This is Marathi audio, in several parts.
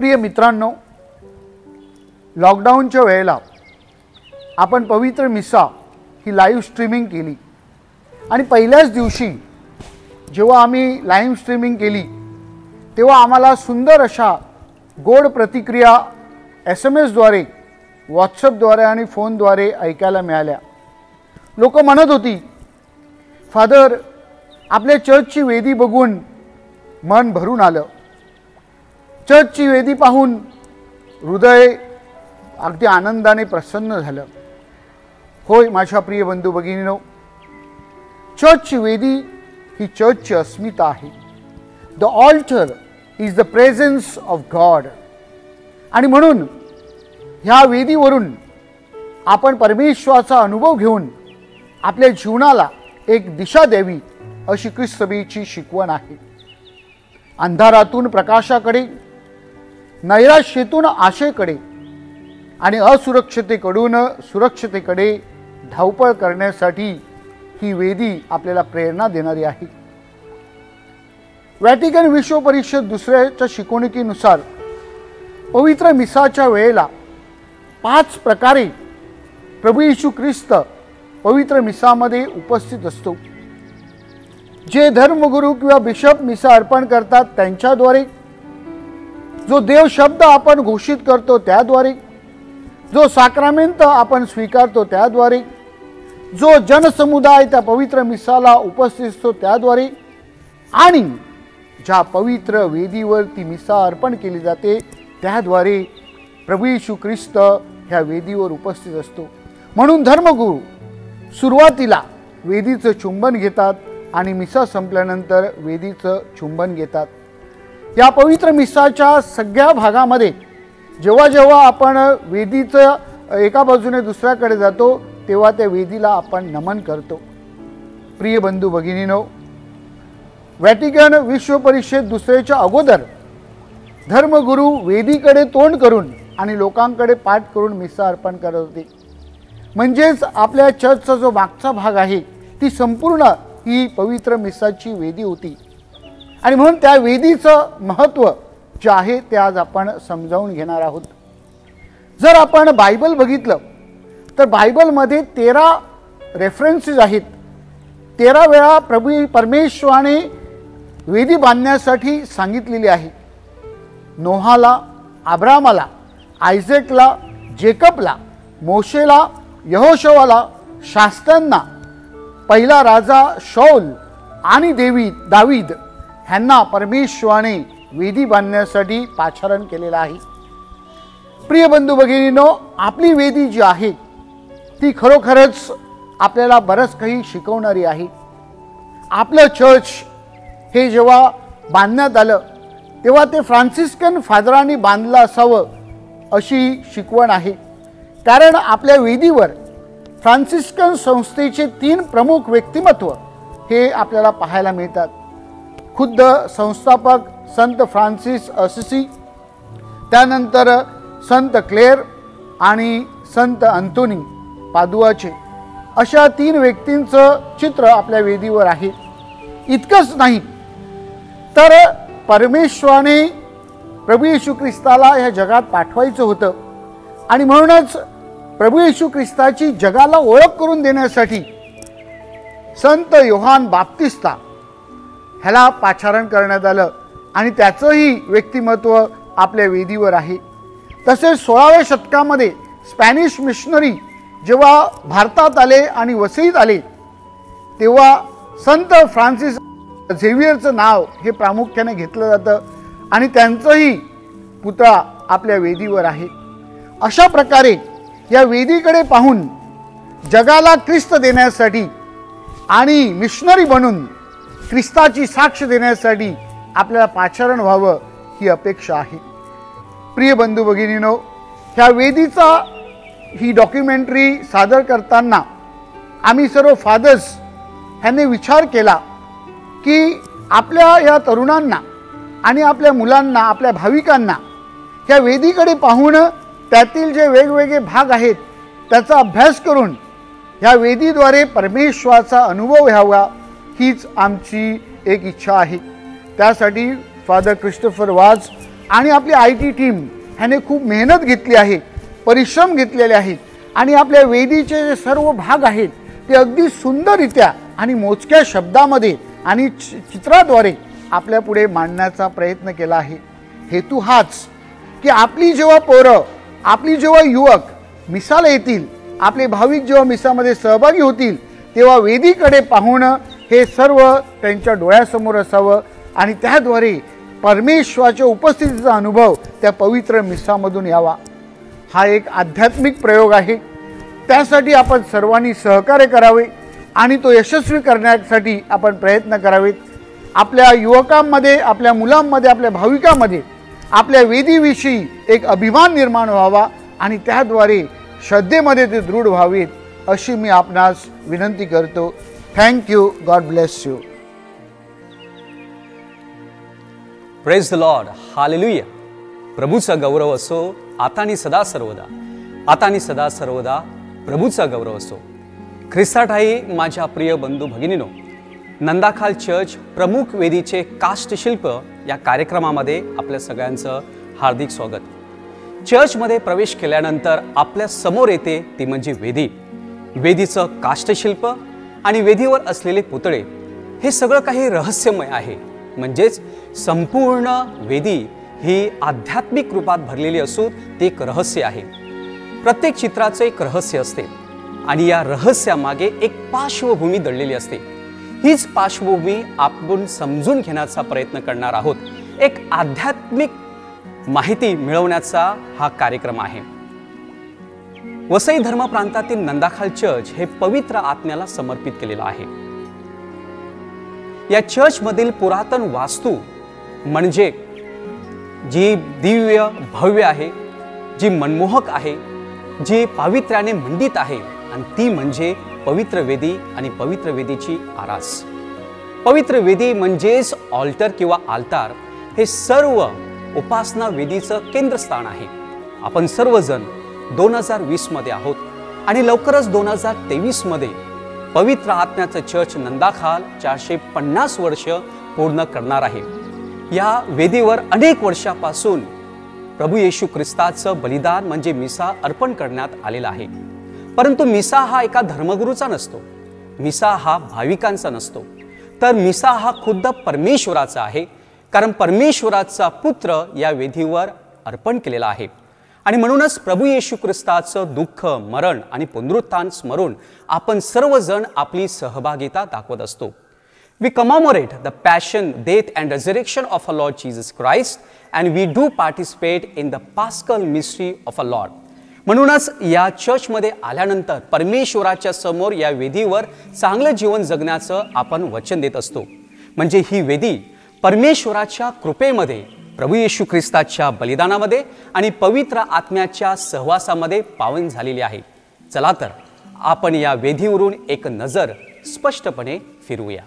प्रिय मित्रांनो, लॉकडाऊनच्या वेळेला आपण पवित्र मिसा ही लाईव्ह स्ट्रीमिंग केली आणि पहिल्याच दिवशी जेव्हा आम्ही लाईव्ह स्ट्रीमिंग केली तेव्हा आम्हाला सुंदर अशा गोड प्रतिक्रिया SMS-द्वारे, व्हॉट्सअपद्वारे आणि फोनद्वारे ऐकायला मिळाल्या। लोक म्हणत होती, फादर, आपल्या चर्चची वेदी बघून मन भरून आलं, चर्चची वेदी पाहून हृदय अगदी आनंदाने प्रसन्न झालं। होय माझ्या प्रिय बंधू भगिनींनो, चर्चची वेदी ही चर्चची अस्मिता आहे। The altar is the presence of God. आणि म्हणून ह्या वेदीवरून आपण परमेश्वराचा अनुभव घेऊन आपल्या जीवनाला एक दिशा द्यावी अशी ख्रिस्तसभेची शिकवण आहे। अंधारातून प्रकाशाकडे, नैराश्यातून आशेकडे आणि असुरक्षिततेकडून सुरक्षिततेकडे धावपळ करण्यासाठी ही वेदी आपल्याला प्रेरणा देणारी आहे। व्हॅटिकन विश्व परिषद दुसऱ्याच्या शिकवणुकीनुसार पवित्र मिसाच्या वेळेला 5 प्रकारे प्रभू येशू ख्रिस्त पवित्र मिसामध्ये उपस्थित असतो। जे धर्मगुरू किंवा बिशप मिसा अर्पण करतात त्यांच्याद्वारे, जो देव शब्द आपण घोषित करतो त्याद्वारे, जो साक्रामेंट आपण स्वीकारतो त्याद्वारे, जो जनसमुदाय त्या पवित्र मिसाला उपस्थित असतो त्याद्वारे, आणि ज्या पवित्र वेदीवर ती मिसा अर्पण केली जाते त्याद्वारे प्रभू येशू ख्रिस्त ह्या वेदीवर उपस्थित असतो। म्हणून धर्मगुरू सुरुवातीला वेदीचं चुंबन घेतात आणि मिसा संपल्यानंतर वेदीचं चुंबन घेतात। या पवित्र मिसाच्या सगळ्या भागामध्ये जेव्हा जेव्हा आपण वेदीचं एका बाजूने दुसऱ्याकडे जातो तेव्हा त्या वेदीला आपण नमन करतो। प्रिय बंधू भगिनींनो, व्हॅटिकन विश्व परिषद दुसऱ्याच्या अगोदर धर्मगुरू वेदीकडे तोंड करून आणि लोकांकडे पाठ करून मिसा अर्पण करत होते। म्हणजेच आपल्या चर्चचा जो मागचा भाग आहे ती संपूर्ण ही पवित्र मिसाची वेदी होती। आणि म्हणून त्या वेदीचं महत्त्व जे आहे ते आज आपण समजावून घेणार आहोत। जर आपण बायबल बघितलं तर बायबलमध्ये 13 रेफरन्सेस आहेत। 13 वेळा प्रभू परमेश्वराने वेदी बांधण्यासाठी सांगितलेली आहे। नोहाला, अब्रामाला, आयझेकला, जेकबला, मोशेला, यहोशवाला, शास्त्रांना, पहिला राजा शौल आणि दावीद ह्यांना परमेश्वराने वेदी बांधण्यासाठी पाचारण केलेलं आहे। प्रिय बंधू भगिनींनो, आपली वेदी जी आहे ती खरोखरच आपल्याला बरंच काही शिकवणारी आहे। आपलं चर्च हे जेव्हा बांधण्यात आलं तेव्हा ते फ्रान्सिस्कन फादरांनी बांधलं असावं अशी शिकवण आहे। कारण आपल्या वेदीवर फ्रान्सिस्कन संस्थेचे 3 प्रमुख व्यक्तिमत्व हे आपल्याला पाहायला मिळतात। खुद्द संस्थापक संत फ्रान्सिस असिसी, त्यानंतर संत क्लेअर आणि संत अंतोनी पादुआचे, अशा 3 व्यक्तींचं चित्र आपल्या वेदीवर आहे। इतकंच नाही तर परमेश्वराने प्रभू येशू ख्रिस्ताला या जगात पाठवायचं होतं आणि म्हणूनच प्रभू येशू ख्रिस्ताची जगाला ओळख करून देण्यासाठी संत योहान बाप्तिस्ता ह्याला पाचारण करण्यात आलं आणि त्याचंही व्यक्तिमत्व आपल्या वेदीवर आहे। तसेच 16व्या शतकामध्ये स्पॅनिश मिशनरी जेव्हा भारतात आले आणि वसईत आले तेव्हा संत फ्रान्सिस झेवियरचं नाव हे प्रामुख्याने घेतलं जातं आणि त्यांचंही पुतळा आपल्या वेदीवर आहे। अशा प्रकारे या वेदीकडे पाहून जगाला ख्रिस्त देण्यासाठी आणि मिशनरी बनून ख्रिस्ताची साक्ष देण्यासाठी आपल्याला पाचारण व्हावं ही अपेक्षा आहे। प्रिय बंधू भगिनींनो, ह्या वेदीचा ही डॉक्युमेंटरी सादर करताना आम्ही सर्व फादर्स ह्यांनी विचार केला की आपल्या या तरुणांना आणि आपल्या मुलांना, आपल्या भाविकांना ह्या वेदीकडे पाहून त्यातील जे वेगवेगळे भाग आहेत त्याचा अभ्यास करून ह्या वेदीद्वारे परमेश्वराचा अनुभव घ्यावा हीच आमची एक इच्छा आहे। त्यासाठी फादर क्रिस्टोफर वाज आणि आपली IT टीम ह्याने खूप मेहनत घेतली आहे, परिश्रम घेतलेले आहेत आणि आपल्या वेदीचे जे सर्व भाग आहेत ते अगदी सुंदररित्या आणि मोजक्या शब्दामध्ये आणि चित्राद्वारे आपल्या पुढे मांडण्याचा प्रयत्न केला आहे। हेतू हाच की आपली जेव्हा पोरं, आपली जेव्हा युवक मिसाला येतील, आपले भाविक जेव्हा मिसामध्ये सहभागी होतील, तेव्हा वेदीकडे पाहून हे सर्व त्यांच्या डोळ्यासमोर असावं आणि त्याद्वारे परमेश्वराच्या उपस्थितीचा अनुभव त्या पवित्र मिसामधून यावा। हा एक आध्यात्मिक प्रयोग आहे। त्यासाठी आपण सर्वांनी सहकार्य करावे आणि तो यशस्वी करण्यासाठी आपण प्रयत्न करावेत। आपल्या युवकांमध्ये, आपल्या मुलांमध्ये, आपल्या भाविकांमध्ये आपल्या वेदीविषयी एक अभिमान निर्माण व्हावा आणि त्याद्वारे श्रद्धेमध्ये ते दृढ व्हावेत, अशी मी आपणास विनंती करतो। Thank you. God bless you. Praise the Lord. Hallelujah. प्रभूचा गौरव असो आता आणि सदा सर्वदा, आता आणि सदा सर्वदा प्रभूचा गौरव असो। ख्रिस्ता ठाई माझ्या प्रिय बंधू भगिनीनो, नंदाखाल चर्च प्रमुख वेदीचे काष्ठशिल्प या कार्यक्रमामध्ये आपल्या सगळ्यांचं हार्दिक स्वागत। चर्चमध्ये प्रवेश केल्यानंतर आपल्या समोर येते ती म्हणजे वेदी, वेदीचं काष्ठशिल्प आणि वेदीवर असलेले पुतळे। हे सगळं काही रहस्यमय आहे, म्हणजेच संपूर्ण वेदी ही आध्यात्मिक रूपात भरलेली असून ते एक रहस्य आहे। प्रत्येक चित्राचं एक रहस्य असते आणि या रहस्यामागे एक पार्श्वभूमी दडलेली असते। हीच पार्श्वभूमी आपण समजून घेण्याचा प्रयत्न करणार आहोत। एक आध्यात्मिक माहिती मिळवण्याचा हा कार्यक्रम आहे। वसई धर्म प्रांतातील नंदाखाल चर्च हे पवित्र आत्म्याला समर्पित केलेलं आहे। या चर्च मधील पुरातन वास्तू म्हणजे जी दिव्य भव्य आहे, जी मनमोहक आहे, जी पावित्र्याने मंडित आहे, आणि ती म्हणजे पवित्र वेदी आणि पवित्र वेदीची आरास। पवित्र वेदी म्हणजेच ऑल्टर किंवा आल्तार हे सर्व उपासना वेदीचं केंद्रस्थान आहे। आपण सर्वजण 2020 मध्ये आहोत आणि लवकरच 2023 मध्ये पवित्र आत्म्याचं चर्च नंदाखाल 450 वर्ष पूर्ण करणार आहे। या वेदीवर अनेक वर्षापासून प्रभू येशू ख्रिस्ताचं बलिदान म्हणजे मिसा अर्पण करण्यात आलेला आहे। परंतु मिसा हा एका धर्मगुरूचा नसतो, मिसा हा भाविकांचा नसतो, तर मिसा हा खुद्द परमेश्वराचा आहे, कारण परमेश्वराचा पुत्र या वेदीवर अर्पण केलेला आहे। आणि म्हणूनच प्रभू येशू ख्रिस्ताचं दुःख, मरण आणि पुनरुत्थान स्मरून आपण सर्वजण आपली सहभागिता दाखवत असतो। We commemorate the passion, death and resurrection of our Lord Jesus Christ, and we do participate in the Paschal mystery of our Lord. म्हणूनच या चर्चमध्ये आल्यानंतर परमेश्वराच्या समोर या वेदीवर चांगलं जीवन जगण्याचं आपण वचन देत असतो। म्हणजे ही वेदी परमेश्वराच्या कृपेमध्ये, प्रभू येशू ख्रिस्ताच्या बलिदानामध्ये आणि पवित्र आत्म्याच्या सहवासामध्ये पावन झालेली आहे। चला तर आपण या वेदीवरून एक नजर स्पष्टपणे फिरूया।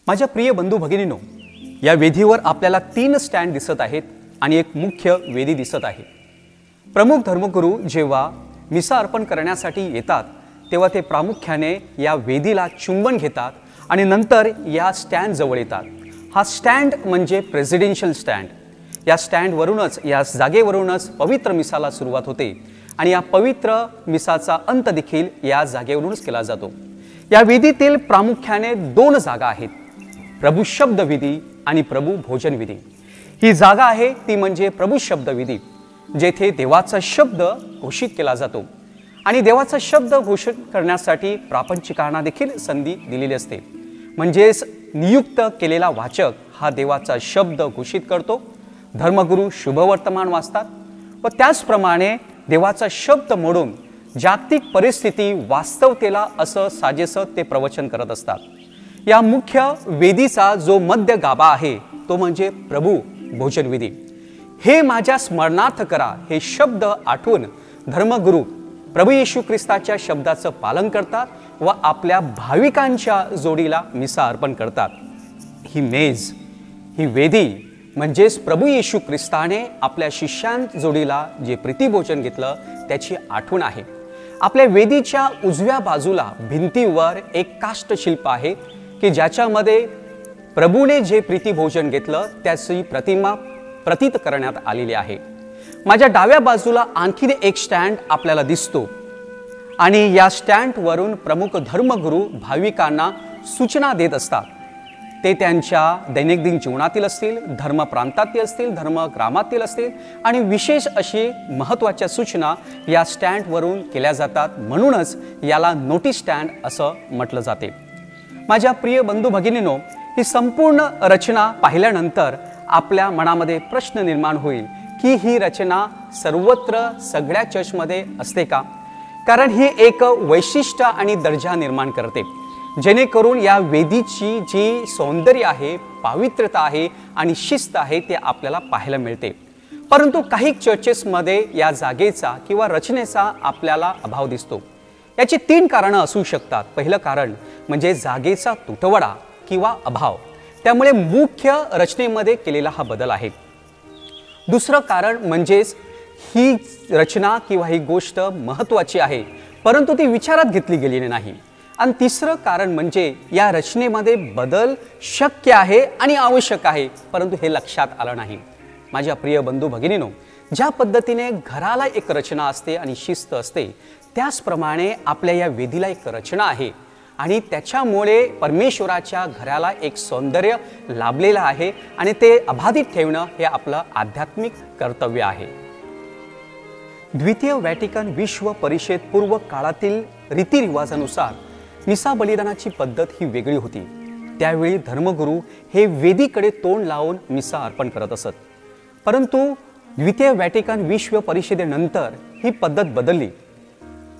माझ्या प्रिय बंधू भगिनींनो, या वेदीवर आपल्याला 3 स्टँड दिसत आहेत आणि एक मुख्य वेदी दिसत आहे। प्रमुख धर्मगुरू जेव्हा मिसा अर्पण करण्यासाठी येतात तेव्हा ते प्रामुख्याने या वेदीला चुंबन घेतात आणि नंतर या स्टँड जवळ येतात। हा स्टँड म्हणजे प्रेसिडेन्शियल स्टँड। या स्टँडवरूनच, या जागेवरूनच पवित्र मिसाला सुरुवात होते आणि या पवित्र मिसाचा अंत देखील या जागेवरूनच केला जातो। या वेदीतील प्रामुख्याने 2 जागा आहेत, प्रभू शब्द विधी आणि प्रभू भोजन विधी। ही जागा आहे ती म्हणजे प्रभू शब्द विधी, जेथे देवाचा शब्द घोषित केला जातो आणि देवाचा शब्द घोषित करण्यासाठी प्रापंचिकांना देखील संधी दिलेली असते। म्हणजेच नियुक्त केलेला वाचक हा देवाचा शब्द घोषित करतो, धर्मगुरू शुभवर्तमान वाचतात व त्याचप्रमाणे देवाचा शब्द मोडून जागतिक परिस्थिती वास्तवतेला असं साजेसं ते प्रवचन करत असतात। या मुख्य वेदीचा जो मध्य गाभा आहे तो म्हणजे प्रभू भोजन विधी। हे माझ्या स्मरणार्थ करा हे शब्द आठवून धर्मगुरू प्रभू येशू ख्रिस्ताच्या शब्दाचं पालन करतात व आपल्या भाविकांच्या जोडीला मिसा अर्पण करतात। ही मेज, ही वेदी म्हणजेच प्रभू येशू ख्रिस्ताने आपल्या शिष्यां जोडीला जे प्रीतिभोजन घेतलं त्याची आठवण आहे। आपल्या वेदीच्या उजव्या बाजूला भिंतीवर एक काष्ठशिल्प आहे की ज्याच्यामध्ये प्रभूने जे प्रीतिभोजन घेतलं त्याची प्रतिमा प्रतीत करण्यात आलेली आहे. माझ्या डाव्या बाजूला आणखीन एक स्टँड आपल्याला दिसतो आणि या स्टँडवरून प्रमुख धर्मगुरू भाविकांना सूचना देत असतात. ते त्यांच्या दैनंदिन जीवनातील असतील, धर्म प्रांतातील असतील, धर्म ग्रामातील असतील आणि विशेष अशी महत्त्वाच्या सूचना या स्टँडवरून केल्या जातात. म्हणूनच याला नोटीस स्टँड असं म्हटलं जाते. माझ्या प्रिय बंधू भगिनींनो, ही संपूर्ण रचना पाहिल्यानंतर आपल्या मनामध्ये प्रश्न निर्माण होईल की ही रचना सर्वत्र सगळ्या चर्चमध्ये असते का? कारण ही एक वैशिष्ट्य आणि दर्जा निर्माण करते, जेणेकरून या वेदीची जी सौंदर्य आहे, पावित्र्यता आहे आणि शिस्त आहे ते आपल्याला पाहायला मिळते. परंतु काही चर्चेसमध्ये या जागेचा किंवा रचनेचा आपल्याला अभाव दिसतो. याची 3 कारणं असू शकतात. पहिलं कारण म्हणजे जागेचा तुटवडा किंवा अभाव, त्यामुळे मुख्य रचनेमध्ये केलेला हा बदल आहे. दुसरं कारण म्हणजेच ही रचना किंवा ही गोष्ट महत्त्वाची आहे परंतु ती विचारात घेतली गेलेली नाही. आणि तिसरं कारण म्हणजे या रचनेमध्ये बदल शक्य आहे आणि आवश्यक आहे परंतु हे लक्षात आलं नाही. माझ्या प्रिय बंधू भगिनींनो, ज्या पद्धतीने घराला एक रचना असते आणि शिस्त असते, त्याचप्रमाणे आपल्या या वेदीला एक रचना आहे आणि त्याच्यामुळे परमेश्वराच्या घराला एक सौंदर्य लाभलेलं आहे आणि ते अबाधित ठेवणं हे आपलं आध्यात्मिक कर्तव्य आहे. द्वितीय व्हॅटिकन विश्व परिषद पूर्व काळातील रीतिरिवाजानुसार मिसा बलिदानाची पद्धत ही वेगळी होती. त्यावेळी धर्मगुरू हे वेदीकडे तोंड लावून मिसा अर्पण करत असत. परंतु द्वितीय व्हॅटिकन विश्व परिषदेनंतर ही पद्धत बदलली.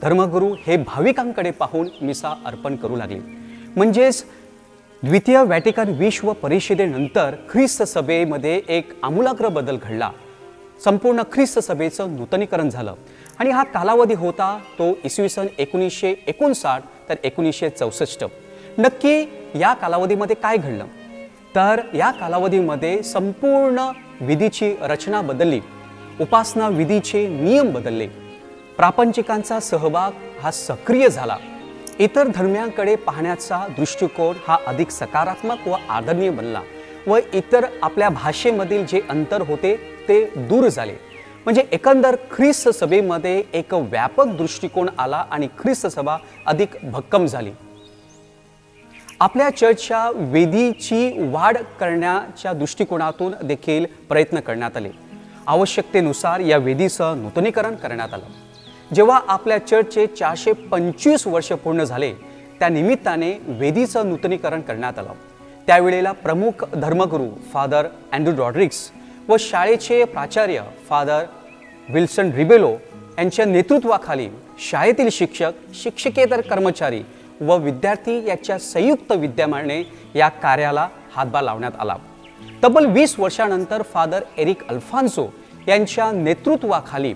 धर्मगुरू हे भाविकांकडे पाहून मिसा अर्पण करू लागले. म्हणजेच द्वितीय व्हॅटिकन विश्व परिषदेनंतर ख्रिस्त सभेमध्ये एक आमूलाग्र बदल घडला. संपूर्ण ख्रिस्त सभेचं नूतनीकरण झालं आणि हा कालावधी होता तो इसवी सन 1959 तर 1964. नक्की या कालावधीमध्ये काय घडलं? तर या कालावधीमध्ये संपूर्ण विधीची रचना बदलली, उपासना विधीचे नियम बदलले, प्रापंचिकांचा सहभाग हा सक्रिय झाला, इतर धर्मियांकडे पाहण्याचा दृष्टिकोन हा अधिक सकारात्मक व आदरणीय बनला व इतर आपल्या भाषेमधील जे अंतर होते ते दूर झाले. म्हणजे एकंदर ख्रिस्त सभेमध्ये एक व्यापक दृष्टिकोन आला आणि ख्रिस्त सभा अधिक भक्कम झाली. आपल्या चर्चच्या वेदीची वाढ करण्याच्या दृष्टिकोनातून देखील प्रयत्न करण्यात आले. आवश्यकतेनुसार या वेदीचं नूतनीकरण करण्यात आलं. जेव्हा आपल्या चर्चचे 425 वर्ष पूर्ण झाले त्या निमित्ताने वेदीचं नूतनीकरण करण्यात आलं. त्यावेळेला प्रमुख धर्मगुरू फादर अँड्रू रॉड्रिग्स व शाळेचे प्राचार्य फादर विल्सन रिबेलो यांच्या नेतृत्वाखाली शाळेतील शिक्षक, शिक्षकेतर कर्मचारी व विद्यार्थी याच्या संयुक्त विद्यमाने या कार्याला हातभार लावण्यात आला. तब्बल 20 वर्षानंतर फादर एरिक अल्फान्सो यांच्या नेतृत्वाखाली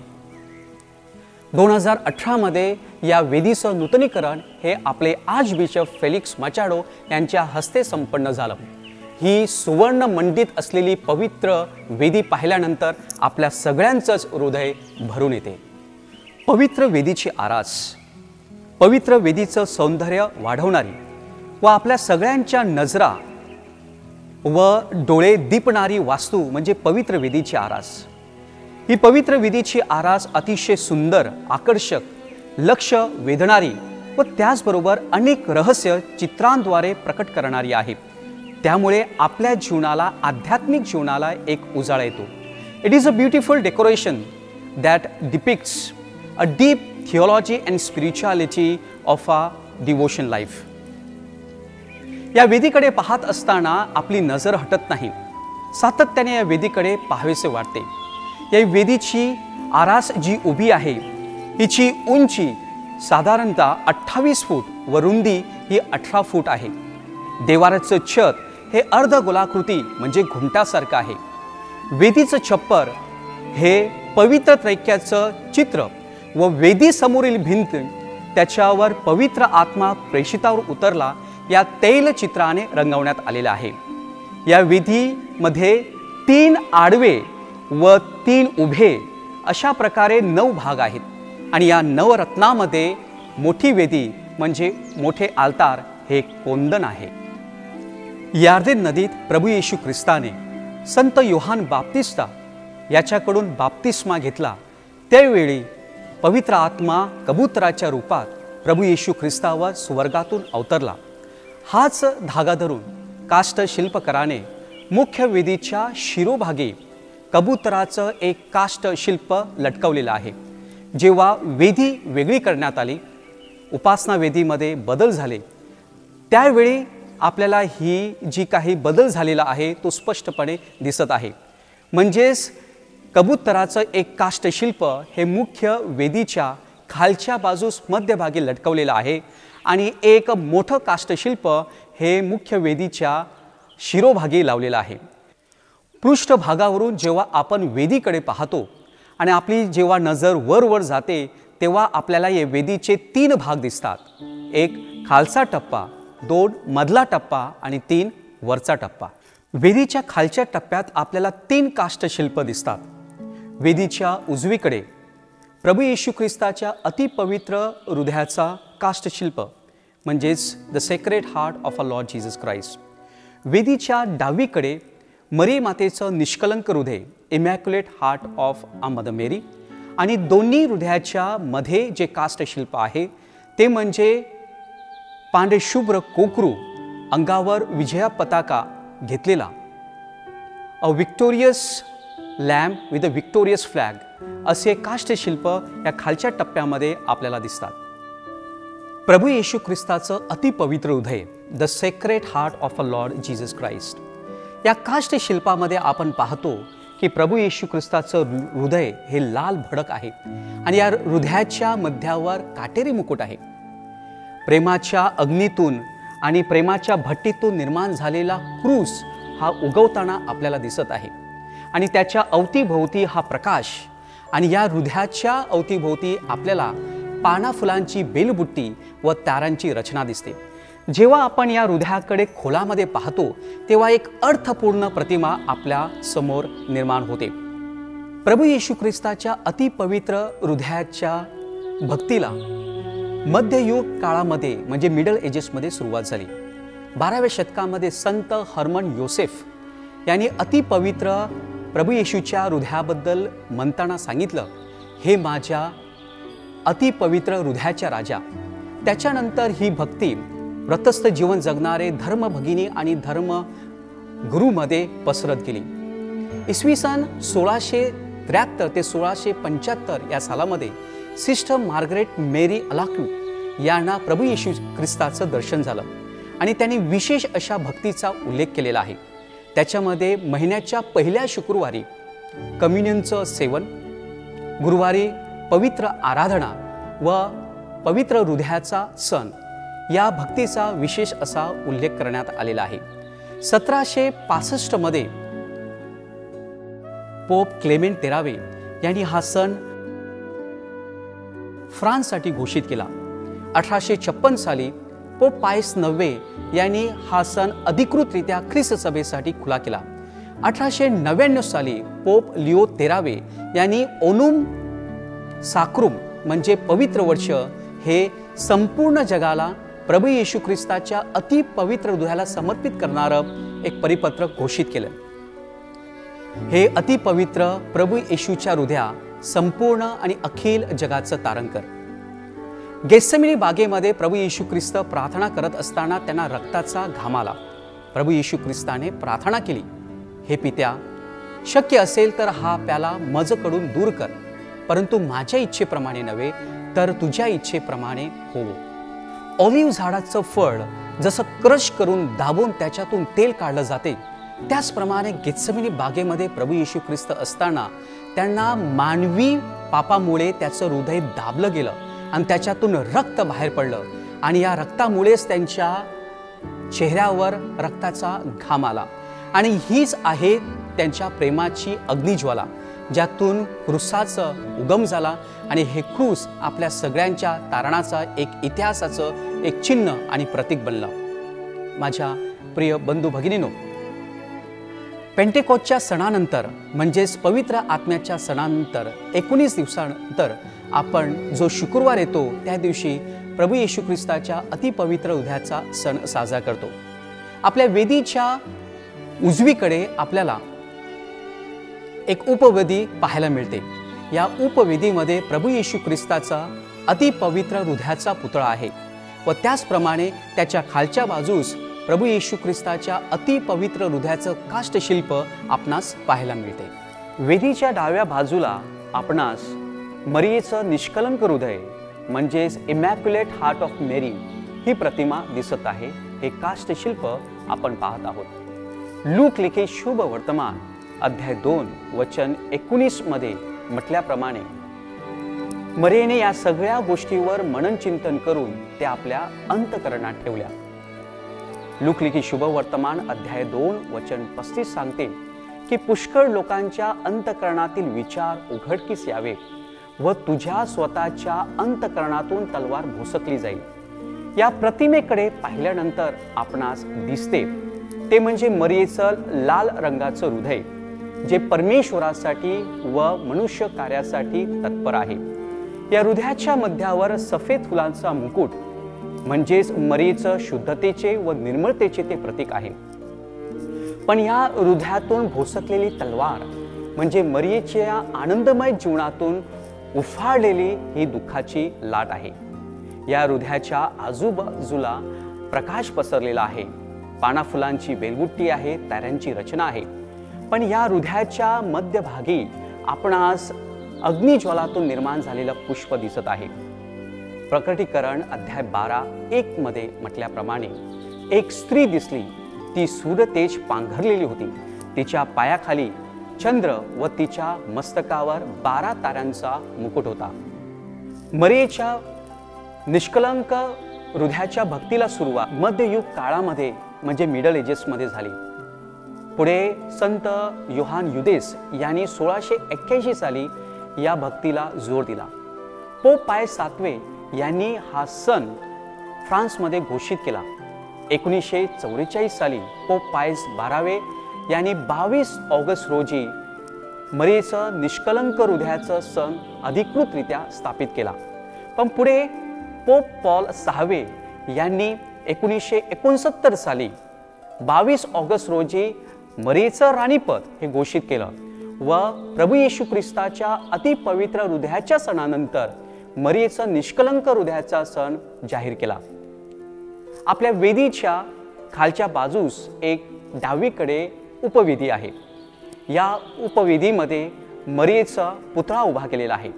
2018 मध्ये या वेदीचं नूतनीकरण हे आपले आर्चबिशप फेलिक्स मचाडो यांच्या हस्ते संपन्न झालं. ही सुवर्ण मंडित असलेली पवित्र वेदी पाहिल्यानंतर आपल्या सगळ्यांचंच हृदय भरून येते. पवित्र वेदीची आरास, पवित्र वेदीचं सौंदर्य वाढवणारी व आपल्या सगळ्यांच्या नजरा व डोळे दिपणारी वास्तू म्हणजे पवित्र वेदीची आरास. ही पवित्र वेदीची आरास अतिशय सुंदर, आकर्षक, लक्ष वेधणारी व त्याचबरोबर अनेक रहस्य चित्रांद्वारे प्रकट करणारी आहे. त्यामुळे आपल्या जीवनाला, आध्यात्मिक जीवनाला एक उजाळा येतो. It is a beautiful decoration that depicts a deep theology and spirituality of a devotion life. या वेदीकडे पाहत असताना आपली नजर हटत नाही. सातत्याने या वेदीकडे पाहावेसे वाटते. या वेदीची आरास जी उभी आहे हिची उंची साधारणतः 28 फूट व रुंदी ही 18 फूट आहे. देवाराचं छत हे अर्धगोलाकृती म्हणजे घुमटासारखं आहे. वेदीचं छप्पर हे पवित्र त्रैक्याचं चित्र व वेदी समोरील भिंत त्याच्यावर पवित्र आत्मा प्रेषितावर उतरला या तैलचित्राने रंगवण्यात आलेला आहे. या वेदीमध्ये 3 आडवे व 3 उभे अशा प्रकारे 9 भाग आहेत आणि या नवरत्नामध्ये मोठी वेदी म्हणजे मोठे आल्तार हे कोंदण आहे. यार्देन नदीत प्रभू येशू ख्रिस्ताने संत योहान बाप्तिस्ता याच्याकडून बाप्तिस्मा घेतला, त्यावेळी पवित्र आत्मा कबुतराच्या रूपात प्रभू येशू ख्रिस्तावर स्वर्गातून अवतरला. हाच धागा धरून काष्ट शिल्पकाराने मुख्य वेदीच्या शिरोभागी कबुतराचं एक काष्ट शिल्प लटकवलेलं आहे. जेव्हा वेदी वेगळी करण्यात आली, उपासना वेदीमध्ये बदल झाले, त्यावेळी आपल्याला ही जी काही बदल झालेला आहे तो स्पष्टपणे दिसत आहे. म्हणजेच कबुतराचं एक काष्टशिल्प हे मुख्य वेदीच्या खालच्या बाजूस मध्यभागी लटकवलेलं आहे आणि एक मोठं काष्टशिल्प हे मुख्य वेदीच्या शिरोभागी लावलेलं आहे. पृष्ठभागावरून जेव्हा आपण वेदीकडे पाहतो आणि आपली जेव्हा नजर वर जाते, तेव्हा आपल्याला या वेदीचे 3 भाग दिसतात. एक खालचा टप्पा, 2 मधला टप्पा आणि 3 वरचा टप्पा. वेदीच्या खालच्या टप्प्यात आपल्याला 3 काष्टशिल्प दिसतात. वेदीच्या उजवीकडे प्रभू येशू ख्रिस्ताच्या अतिपवित्र हृदयाचा काष्टशिल्प म्हणजेच the sacred heart of a Lord Jesus Christ. वेदीच्या डावीकडे मरी मातेचं निष्कलंक हृदय, immaculate heart of a Mother Mary. आणि दोन्ही हृदयाच्या मध्ये जे काष्टशिल्प आहे ते म्हणजे पांढरे शुभ्र कोकरू, अंगावर विजया पताका घेतलेला, a victorious lamb with a victorious flag, असे काष्टशिल्प या खालच्या टप्प्यामध्ये आपल्याला दिसतात. प्रभू येशू ख्रिस्ताचं अतिपवित्र हृदय, the sacred heart of a Lord Jesus Christ. या काष्टशिल्पामध्ये आपण पाहतो की प्रभू येशू ख्रिस्ताचं हृदय हे लाल भडक आहे आणि या हृदयाच्या मध्यावर काटेरी मुकुट आहे. प्रेमाच्या अग्नीतून आणि प्रेमाच्या भट्टीतून निर्माण झालेला क्रूस हा उगवताना आपल्याला दिसत आहे आणि त्याच्या अवतीभोवती हा प्रकाश, आणि या हृदयाच्या अवतीभोवती आपल्याला पाना फुलांची बेलबुट्टी व तारांची रचना दिसते. जेव्हा आपण या हृदयाकडे खोलामध्ये पाहतो तेव्हा एक अर्थपूर्ण प्रतिमा आपल्या समोर निर्माण होते. प्रभू येशू ख्रिस्ताच्या अतिपवित्र हृदयाच्या भक्तीला मध्ययुग काळामध्ये म्हणजे मिडल एजेसमध्ये सुरुवात झाली. 12व्या शतकामध्ये संत हर्मन योसेफ यांनी अतिपवित्र प्रभू येशूच्या हृदयाबद्दल म्हणताना सांगितलं, हे माझ्या अतिपवित्र हृदयाच्या राजा. त्याच्यानंतर ही भक्ती व्रतस्थ जीवन जगणारे धर्मभगिनी आणि धर्म गुरुमध्ये पसरत गेली. इसवी सन 1673 ते 1675 या सालामध्ये सिस्टर मार्गरेट मेरी अलाक्यू यांना प्रभू येशू ख्रिस्ताचं दर्शन झालं आणि त्यांनी विशेष अशा भक्तीचा उल्लेख केलेला आहे. त्याच्यामध्ये महिन्याच्या पहिल्या शुक्रवारी कम्युनियनचं सेवन, गुरुवारी पवित्र आराधना व पवित्र हृदयाचा सण या भक्तीचा विशेष असा उल्लेख करण्यात आलेला आहे. 1765 मध्ये पोप क्लेमेंट 13 यांनी हा सण फ्रान्ससाठी घोषित केला. 1856 साली पोप पायस 9 यांनी हा सण अधिकृतरित्या ख्रिस्त सभेसाठी खुला केला. 1899 साली पोप लिओ 13 यांनी ओनुम साक्रुम म्हणजे पवित्र वर्ष हे संपूर्ण जगाला प्रभू येशू ख्रिस्ताच्या अतिपवित्र हृदयाला समर्पित करणारं एक परिपत्रक घोषित केलं. हे अतिपवित्र प्रभू येशूच्या हृदया संपूर्ण आणि अखिल जगाचं तारण कर. गेत्सेमनी बागेमध्ये प्रभू येशू ख्रिस्त प्रार्थना करत असताना त्यांना रक्ताचा घाम आला. प्रभू येशू ख्रिस्ताने प्रार्थना केली, हे पित्या, शक्य असेल तर हा प्याला माझ्याकडून दूर कर, परंतु माझ्या इच्छेप्रमाणे नव्हे तर तुझ्या इच्छेप्रमाणे होवो. ऑलिव्ह झाडाचं फळ जसं क्रश करून दाबून त्याच्यातून तेल काढलं जाते, त्याचप्रमाणे गेत्सेमनी बागेमध्ये प्रभू येशू ख्रिस्त असताना त्यांना मानवी पापामुळे त्याचं हृदय दाबलं गेलं आणि त्याच्यातून रक्त बाहेर पडलं आणि या रक्तामुळेच त्यांच्या चेहऱ्यावर रक्ताचा घाम आला. आणि हीच आहे त्यांच्या प्रेमाची अग्निज्वाला, ज्यातून क्रूसाचा उगम झाला आणि हे क्रूस आपल्या सगळ्यांच्या तारणाचा एक इतिहासाचं एक चिन्ह आणि प्रतीक बनलं. माझ्या प्रिय बंधू भगिनींनो, पेंटेकोस्टच्या सणानंतर म्हणजेच पवित्र आत्म्याच्या सणानंतर 19 दिवसानंतर आपण जो शुक्रवार येतो त्या दिवशी प्रभू येशू ख्रिस्ताच्या अतिपवित्र हृदयाचा सण साजरा करतो. आपल्या वेदीच्या उजवीकडे आपल्याला एक उपवेदी पाहायला मिळते। या उपवेदीमध्ये प्रभू येशू ख्रिस्ताचा अतिपवित्र हृदयाचा पुतळा आहे व त्याचप्रमाणे त्याच्या खालच्या बाजूस प्रभू येशू ख्रिस्ताच्या अतिपवित्र हृदयाचं काष्ठशिल्प आपणास पाहायला मिळते। वेदीच्या डाव्या बाजूला आपणास मरियेचं निष्कलंक हृदय म्हणजेच इमॅक्युलेट हार्ट ऑफ मेरी ही प्रतिमा दिसत आहे। हे काष्ठशिल्प आपण पाहत आहोत। लूक लिखित शुभ वर्तमान अध्याय 2 वचन 19 मध्ये म्हटल्याप्रमाणे मरियेने या सगळ्या गोष्टीवर मनन चिंतन करून ते आपल्या अंतःकरणात ठेवल्या। लूक लिखित शुभ वर्तमान अध्याय 2 वचन 35 सांगते की पुष्कळ लोकांच्या अंतःकरणातील विचार उघडकीस यावे व तुझ्या स्वतःच्या अंतःकरणातून तलवार भोसकली जाईल। या प्रतिमेकडे पाहिल्यानंतर आपणास दिसते ते म्हणजे मरियेचं लाल रंगाचं हृदय जे परमेश्वरासाठी व मनुष्य कार्यासाठी तत्पर आहे। या हृदयाच्या मध्यावर सफेद फुलांचा मुकुट म्हणजेच मरियेचं शुद्धतेचे व निर्मळतेचे ते प्रतीक आहे। पण या हृदयातून भोसकलेली तलवार म्हणजे मरियेच्या आनंदमय जीवनातून उफाळलेली ही दुःखाची लाट आहे। या हृदयाच्या आजूबाजूला प्रकाश पसरलेला आहे, पाना फुलांची बेलबुट्टी आहे, ताऱ्यांची रचना आहे। पण या हृदयाच्या मध्यभागी आपणास अग्निज्वालातून निर्माण झालेलं पुष्प दिसत आहे। प्रकटीकरण अध्याय 12:1 मध्ये म्हटल्याप्रमाणे एक स्त्री दिसली, ती सूर्यतेज पांघरलेली होती, तिच्या पायाखाली चंद्र व तिच्या मस्तकावर 12 ताऱ्यांचा मुकुट होता। मरियेच्या निष्कलंक हृदयाच्या भक्तीला सुरुवात मध्ययुग काळामध्ये म्हणजे मिडल एजेस मध्ये झाली। पुढे संत योहान युदेस यांनी 1681 साली या भक्तीला जोर दिला। पोप पायस 7 यांनी हा सण फ्रान्समध्ये घोषित केला। 1944 साली पोप पायस 12 यांनी 22 ऑगस्ट रोजी मरियेचं निष्कलंक हृदयाचं सण अधिकृतरित्या स्थापित केला। पण पुढे पोप पॉल 6 यांनी 1969 साली 22 ऑगस्ट रोजी मरियेचं राणीपद हे घोषित केलं व प्रभू येशू ख्रिस्ताच्या अतिपवित्र हृदयाच्या सणानंतर मरियेचा निष्कलंक हृदयाचा सण जाहीर केला। आपल्या वेदीच्या खालच्या बाजूस एक डावीकडे उपवेदी आहे। या उपवेदीमध्ये मरियेचा पुतळा उभा केलेला आहे,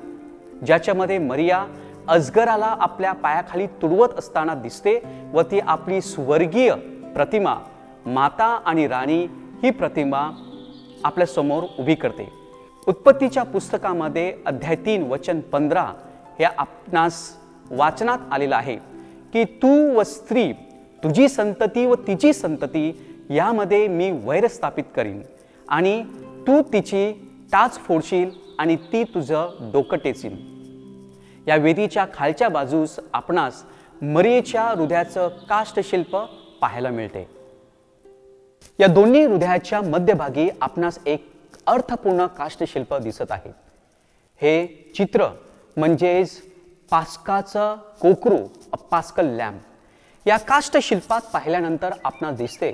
ज्याच्यामध्ये मरिया अजगराला आपल्या पायाखाली तुडवत असताना दिसते व ती आपली स्वर्गीय प्रतिमा माता आणि राणी ही प्रतिमा आपल्या समोर उभी करते। उत्पत्तीच्या पुस्तकामध्ये अध्याय 3 वचन 15 हे आपणास वाचनात आलेलं आहे की तू व स्त्री, तुझी संतती व तिची संतती यामध्ये मी वैर स्थापित करीन आणि तू तिची टाच फोडशील आणि ती तुझं डोकं टेचील। या वेदीच्या खालच्या बाजूस आपणास मरियेच्या हृदयाचं काष्ठशिल्प पाहायला मिळते। या दोन्ही हृदयाच्या मध्यभागी आपणास एक अर्थपूर्ण काष्ठशिल्प दिसत आहे। हे चित्र म्हणजेच पास्काचं कोकरू, पास्कल लॅम्प। या काष्ठशिल्पात पाहिल्यानंतर आपणास दिसते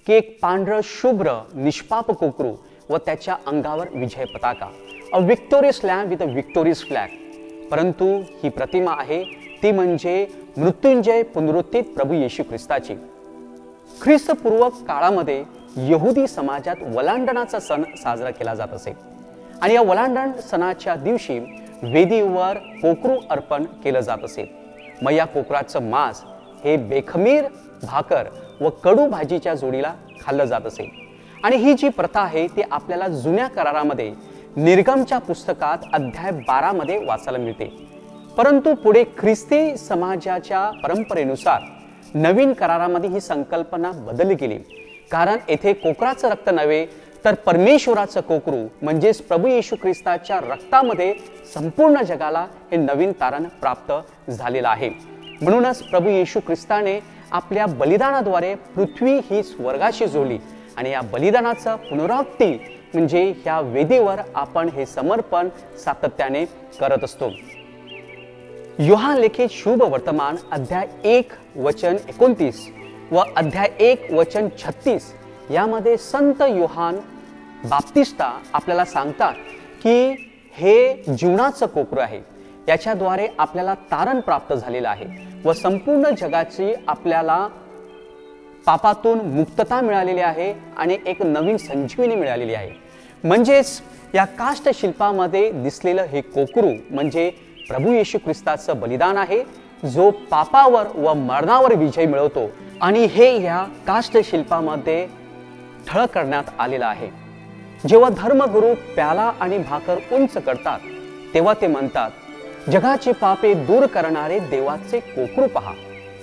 की एक पांढरं शुभ्र निष्पाप कोकरू व त्याच्या अंगावर विजय पताका, a victorious lamb with a victorious flag. परंतु ही प्रतिमा आहे ती म्हणजे मृत्युंजय पुनरुत्थित प्रभू येशू ख्रिस्ताची। ख्रिस्तपूर्व काळामध्ये यहुदी समाजात वलांडणाचा सण साजरा केला जात असे आणि या वलांडण सणाच्या दिवशी वेदीवर कोकरू अर्पण केलं जात असे। मग या कोकराचं मांस हे बेखमीर भाकर व कडू भाजीच्या जोडीला खाल्लं जात असे आणि ही जी प्रथा आहे ती आपल्याला जुन्या करारामध्ये निर्गमच्या पुस्तकात अध्याय 12 मध्ये वाचायला मिळते। परंतु पुढे ख्रिस्ती समाजाच्या परंपरेनुसार नवीन करारामध्ये ही संकल्पना बदलली गेली, कारण येथे कोकराचं रक्त नव्हे तर परमेश्वराचं कोकरू म्हणजेच प्रभू येशू ख्रिस्ताच्या रक्तामध्ये संपूर्ण जगाला हे नवीन तारण प्राप्त झालेलं आहे। म्हणूनच प्रभू येशू ख्रिस्ताने आपल्या बलिदानाद्वारे पृथ्वी ही स्वर्गाशी जोडली आणि या बलिदानाचं पुनरावृत्ती म्हणजे ह्या वेदीवर आपण हे समर्पण सातत्याने करत असतो। योहान लिखित शुभ वर्तमान अध्याय 1 वचन 29 व अध्याय 1 वचन 36 यामध्ये संत योहान बाप्तिस्ता आपल्याला सांगतात की हे जीवनाचं कोकरू आहे, याच्याद्वारे आपल्याला तारण प्राप्त झालेलं आहे व संपूर्ण जगाची आपल्याला पापातून मुक्तता मिळालेली आहे आणि एक नवीन संजीवनी मिळालेली आहे. म्हणजेच या काष्ठशिल्पामध्ये दिसलेलं हे कोकरू म्हणजे प्रभू येशू ख्रिस्ताचं बलिदान आहे, जो पापावर व मरणावर विजय मिळवतो. आणि हे या काष्ठशिल्पामध्ये ठळ करण्यात आलेलं आहे. जेव्हा धर्मगुरू प्याला आणि भाकर उंच करतात तेव्हा ते म्हणतात, जगाची पापे दूर करणारे देवाचे कोकरू पहा.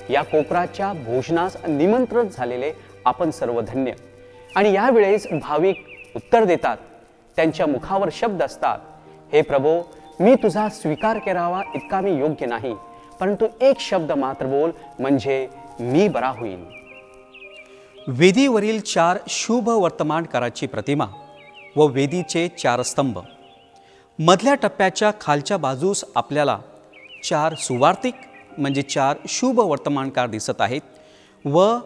या कोकराच्या भोजनास निमंत्रण झालेले आपण सर्व धन्य. आणि यावेळेस भाविक उत्तर देतात. त्यांच्या मुखावर शब्द असतात, हे प्रभो, मी तुझा स्वीकार करावा इतका मी योग्य नाही, परंतु एक शब्द मात्र बोल म्हणजे मी बरा होईल. वेदीवरील 4 शुभ वर्तमानकाराची प्रतिमा व वेदीचे 4 स्तंभ. मधल्या टप्प्याच्या खालच्या बाजूस आपल्याला 4 सुवार्तिक म्हणजे 4 शुभ वर्तमानकार दिसत आहेत व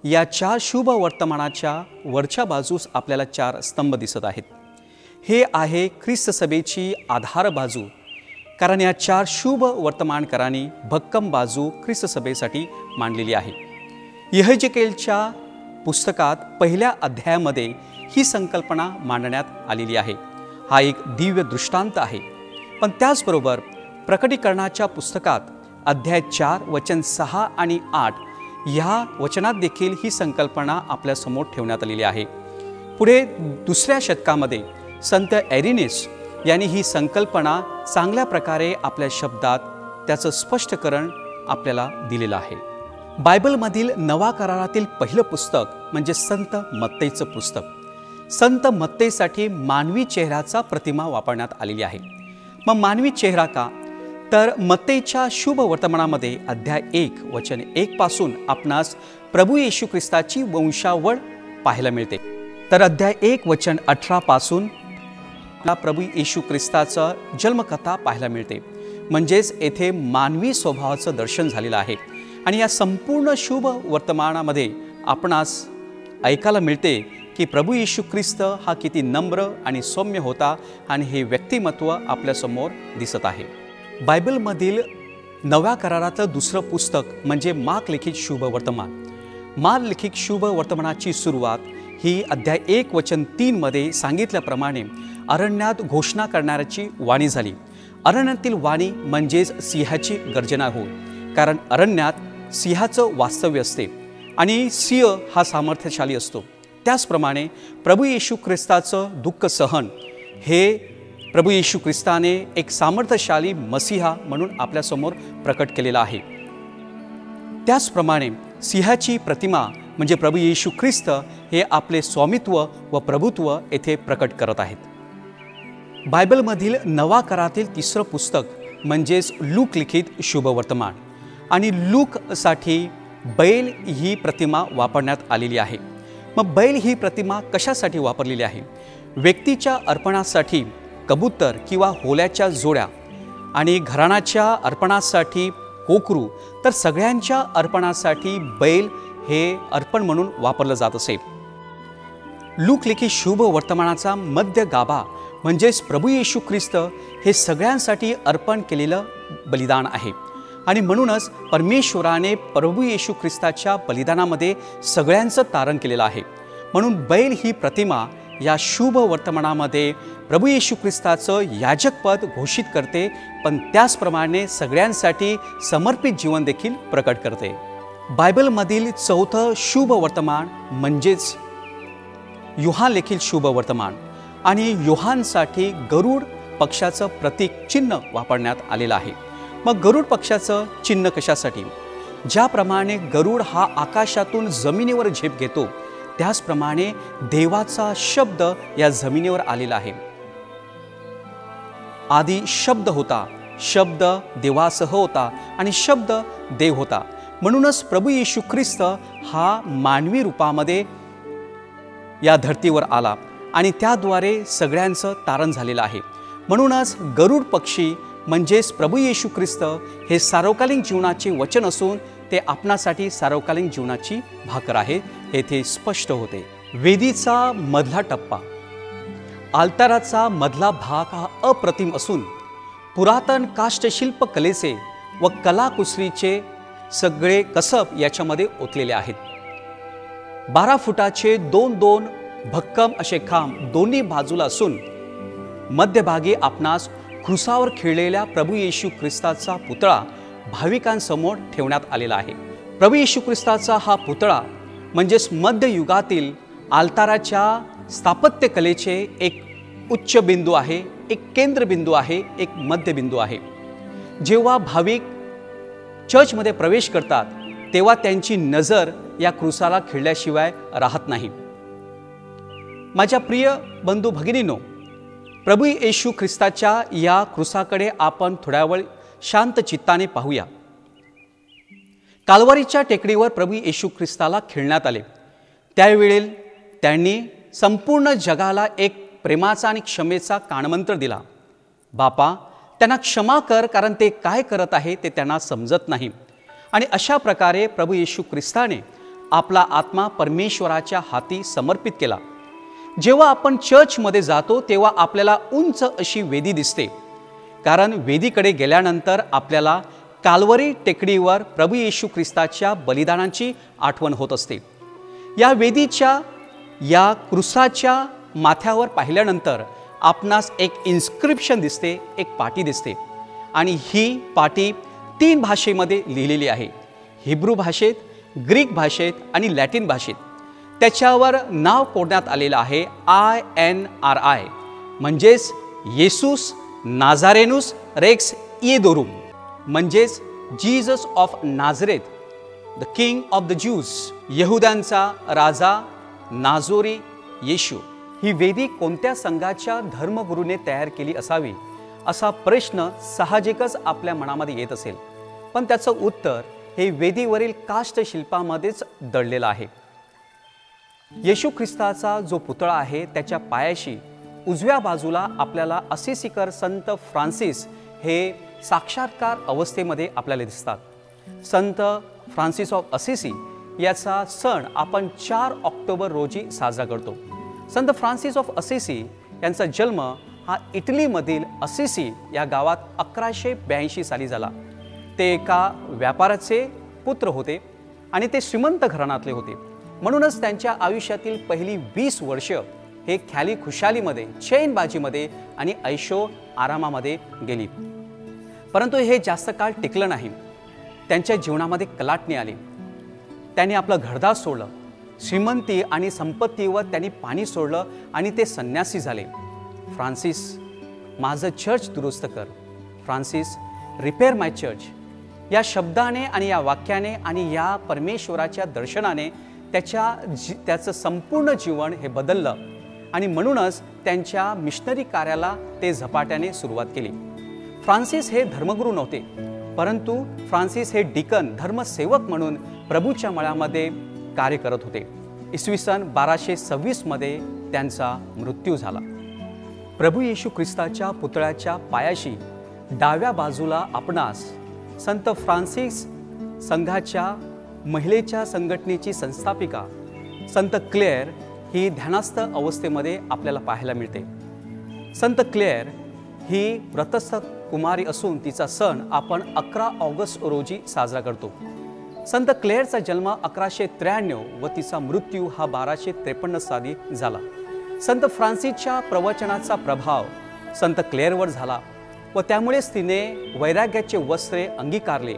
या 4 शुभ वर्तमानाच्या वरच्या बाजूस आपल्याला 4 स्तंभ दिसत आहेत. हे आहे ख्रिस्त सभेची आधार बाजू, कारण या 4 शुभ वर्तमानकारांनी भक्कम बाजू ख्रिस्त सभेसाठी मांडलेली आहे. यहेजकेलच्या पुस्तकात पहिल्या अध्यायामध्ये ही संकल्पना मांडण्यात आलेली आहे. हा एक दिव्य दृष्टांत आहे. पण त्याचबरोबर प्रकटीकरणाच्या पुस्तकात अध्याय 4 वचन 6 आणि 8 ह्या वचनात देखील ही संकल्पना आपल्यासमोर ठेवण्यात आलेली आहे. पुढे 2ऱ्या शतकामध्ये संत एरिनेस यांनी ही संकल्पना चांगल्या प्रकारे आपल्या शब्दात त्याचं स्पष्टीकरण आपल्याला दिलेलं आहे. बायबलमधील नवा करारातील पहिलं पुस्तक म्हणजे संत मत्तेचं पुस्तक. संत मत्तेसाठी मानवी चेहऱ्याचा प्रतिमा वापरण्यात आलेली आहे. मग मानवी चेहरा का? तर मत्तेच्या शुभ वर्तमानामध्ये अध्याय 1 वचन 1 पासून आपणास प्रभू येशू ख्रिस्ताची वंशावळ पाहायला मिळते. तर अध्याय 1 वचन 18 पासून प्रभू येशू ख्रिस्ताचा जन्मकथा पाहायला मिळते. म्हणजेच येथे मानवी स्वभावाचं दर्शन झालेलं आहे. आणि या संपूर्ण शुभ वर्तमानामध्ये आपणास ऐकायला मिळते की प्रभू येशू ख्रिस्त हा किती नम्र आणि सौम्य होता आणि हे व्यक्तिमत्व आपल्यासमोर दिसत आहे. बायबलमधील नव्या करारातलं दुसरं पुस्तक म्हणजे मार्क लिखित शुभ वर्तमान. मार्क लिखित शुभ वर्तमानाची सुरुवात ही अध्याय 1 वचन 3 मध्ये सांगितल्याप्रमाणे अरण्यात घोषणा करणाऱ्याची वाणी झाली. अरण्यातील वाणी म्हणजेच सिंहाची गर्जना होय, कारण अरण्यात सिंहाचं वास्तव्य असते आणि सिंह हा सामर्थ्यशाली असतो. त्याचप्रमाणे प्रभू येशू ख्रिस्ताचं दुःख सहन हे प्रभू येशू ख्रिस्ताने एक सामर्थ्यशाली मसीहा म्हणून आपल्यासमोर प्रकट केलेला आहे. त्याचप्रमाणे सिंहाची प्रतिमा म्हणजे प्रभू येशू ख्रिस्त हे आपले स्वामित्व व प्रभुत्व येथे प्रकट करत आहेत. बायबलमधील नवा करारातील 3रं पुस्तक म्हणजेच लूक लिखित शुभ वर्तमान. आणि लूकसाठी बैल ही प्रतिमा वापरण्यात आलेली आहे. मग बैल ही प्रतिमा कशासाठी वापरलेली आहे? व्यक्तीच्या अर्पणासाठी कबूतर किंवा होल्याच्या जोड्या आणि घराण्याच्या अर्पणासाठी कोकरू, तर सगळ्यांच्या अर्पणासाठी बैल हे अर्पण म्हणून वापरलं जात असे. लूक लिखित शुभ वर्तमानाचा मध्य गाभा म्हणजेच प्रभू येशू ख्रिस्त हे सगळ्यांसाठी अर्पण केलेलं बलिदान आहे. आणि म्हणूनच परमेश्वराने प्रभू येशू ख्रिस्ताच्या बलिदानामध्ये सगळ्यांचं तारण केलेलं आहे. म्हणून बैल ही प्रतिमा या शुभ वर्तमानामध्ये प्रभू येशू ख्रिस्ताचं याजकपद घोषित करते, पण त्याचप्रमाणे सगळ्यांसाठी समर्पित जीवन देखील प्रकट करते. बायबलमधील 4थं शुभ वर्तमान म्हणजेच योहान लिखित शुभ वर्तमान. आणि योहानसाठी गरुड पक्षाचं प्रतीक चिन्ह वापरण्यात आलेलं आहे. मग गरुड पक्षाचं चिन्ह कशासाठी? ज्याप्रमाणे गरुड हा आकाशातून जमिनीवर झेप घेतो, त्याचप्रमाणे देवाचा शब्द या जमिनीवर आलेला आहे. आधी शब्द होता, शब्द देवासह होता आणि शब्द देव होता. म्हणूनच प्रभू येशू ख्रिस्त हा मानवी रूपामध्ये या धर्तीवर आला आणि त्याद्वारे सगळ्यांचं तारण झालेलं आहे. म्हणूनच गरुड पक्षी म्हणजेच प्रभू येशू ख्रिस्त हे सार्वकालिक जीवनाचे वचन असून ते आपणासाठी सार्वकालिक जीवनाची भाकर आहे, हे ते स्पष्ट होते. वेदीचा मधला टप्पा आल्ताराचा मधला भाग हा अप्रतिम असून पुरातन काष्ठशिल्प कलेचे व कलाकुसरीचे सगळे कसब याच्यामध्ये ओतलेले आहेत. 12 फुटाचे 2-2 भक्कम असे खांब दोन्ही बाजूला असून मध्यभागी आपणास क्रुसावर खिळलेल्या प्रभू येशू ख्रिस्ताचा पुतळा भाविकांसमोर ठेवण्यात आलेला आहे. प्रभू येशू ख्रिस्ताचा हा पुतळा म्हणजेच मध्ययुगातील आल्ताराच्या स्थापत्य कलेचे एक उच्च बिंदू आहे, एक केंद्रबिंदू आहे, एक मध्यबिंदू आहे. जेव्हा भाविक चर्चमध्ये प्रवेश करतात तेव्हा त्यांची नजर या क्रुसाला खिळल्याशिवाय राहत नाही. माझ्या प्रिय बंधू भगिनींनो, प्रभू येशू ख्रिस्ताच्या या क्रुसाकडे आपण थोड्या वेळ शांत चित्ताने पाहूया. काल्वरीच्या टेकडीवर प्रभू येशू ख्रिस्ताला खिळण्यात आले. त्यावेळी त्यांनी संपूर्ण जगाला एक प्रेमाचा आणि क्षमेचा कानमंत्र दिला. बापा, त्यांना क्षमा कर, कारण ते काय करत आहे ते त्यांना समजत नाही. आणि अशा प्रकारे प्रभू येशू ख्रिस्ताने आपला आत्मा परमेश्वराच्या हाती समर्पित केला. जेव्हा आपण चर्चमध्ये जातो तेव्हा आपल्याला उंच अशी वेदी दिसते, कारण वेदीकडे गेल्यानंतर आपल्याला काल्वरी टेकडीवर प्रभू येशू ख्रिस्ताच्या बलिदानाची आठवण होत असते. या वेदीच्या या क्रुसाच्या माथ्यावर पाहिल्यानंतर आपणास एक इन्स्क्रिप्शन दिसते, एक पाटी दिसते. आणि ही पाटी 3 भाषेमध्ये लिहिलेली आहे, हिब्रू भाषेत, ग्रीक भाषेत आणि लॅटिन भाषेत. त्याच्यावर नाव कोरण्यात आलेलं आहे INRI, म्हणजेच येसूस नाझारेनुस रेक्स इएदोरुम, म्हणजेच Jesus of Nazareth, the king of the ज्यूज, यहुद्यांचा राजा नाझोरी येशू. ही वेदी कोणत्या संघाच्या धर्मगुरूने तयार केली असावी असा प्रश्न साहजिकच आपल्या मनामध्ये येत असेल, पण त्याचं उत्तर हे वेदीवरील काष्ठशिल्पामध्येच दडलेलं आहे. येशू ख्रिस्ताचा जो पुतळा आहे त्याच्या पायाशी उजव्या बाजूला आपल्याला असिसीकर संत फ्रान्सिस हे साक्षात्कार अवस्थेमध्ये आपल्याला दिसतात. संत फ्रान्सिस ऑफ असिसी याचा सण आपण 4 ऑक्टोबर रोजी साजरा करतो. संत फ्रान्सिस ऑफ असिसी यांचा जन्म हा इटलीमधील असिसी या गावात 1182 साली झाला. ते एका व्यापाराचे पुत्र होते आणि ते श्रीमंत घराण्यातले होते. म्हणूनच त्यांच्या आयुष्यातील पहिली 20 वर्ष हे ख्याली खुशालीमध्ये, चैनबाजीमध्ये आणि ऐशो आरामामध्ये गेली. परंतु हे जास्त काळ टिकलं नाही. त्यांच्या जीवनामध्ये कलाटणी आली. त्यांनी आपलं घरदार सोडलं, श्रीमंती आणि संपत्तीवर त्यांनी पाणी सोडलं आणि ते संन्यासी झाले. फ्रान्सिस, माझं चर्च दुरुस्त कर. फ्रान्सिस, रिपेअर माय चर्च. या शब्दाने आणि या वाक्याने आणि या परमेश्वराच्या दर्शनाने त्याचं संपूर्ण जीवन हे बदललं आणि म्हणूनच त्यांच्या मिशनरी कार्याला ते झपाट्याने सुरुवात केली. फ्रान्सिस हे धर्मगुरू नव्हते, परंतु फ्रान्सिस हे डिकन, धर्मसेवक म्हणून प्रभूच्या मळ्यामध्ये कार्य करत होते. इसवी सन 1226 मध्ये त्यांचा मृत्यू झाला. प्रभू येशू ख्रिस्ताच्या पुतळ्याच्या पायाशी डाव्या बाजूला आपणास संत फ्रान्सिस संघाच्या महिलेच्या संघटनेची संस्थापिका संत क्लेअर ही ध्यानस्थ अवस्थेमध्ये आपल्याला पाहायला मिळते. संत क्लेअर ही व्रतस्थ कुमारी असून तिचा सण आपण 11 ऑगस्ट रोजी साजरा करतो. संत क्लेअरचा जन्म 1193 व तिचा मृत्यू हा 1253 साली झाला. संत फ्रान्सिसच्या प्रवचनाचा प्रभाव संत क्लेअरवर झाला व त्यामुळेच तिने वैराग्याचे वस्त्रे अंगीकारले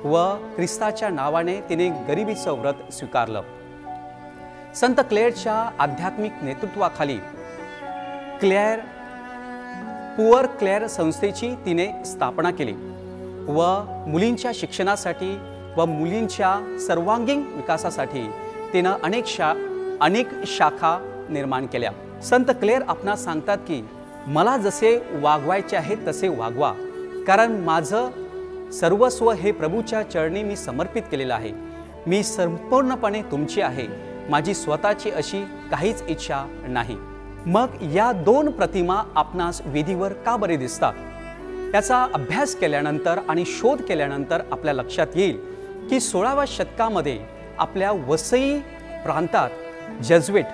व ख्रिस्ताच्या नावाने तिने गरिबीचं व्रत स्वीकारलं. संत क्लेअरच्या आध्यात्मिक नेतृत्वाखाली पुअर क्लेअर संस्थेची तिने स्थापना केली व मुलींच्या शिक्षणासाठी व मुलींच्या सर्वांगीण विकासासाठी तिनं अनेक शाखा निर्माण केल्या. संत क्लेअर आपणास सांगतात की मला जसे वागवायचे आहे तसे वागवा, कारण माझं सर्वस्व हे प्रभूच्या चरणी मी समर्पित केलेलं आहे. मी संपूर्णपणे तुमची आहे. माझी स्वतःची अशी काहीच इच्छा नाही. मग या 2 प्रतिमा आपणास वेदीवर का बरे दिसतात? याचा अभ्यास केल्यानंतर आणि शोध केल्यानंतर आपल्या लक्षात येईल की 16व्या शतकामध्ये आपल्या वसई प्रांतात जेजुएट,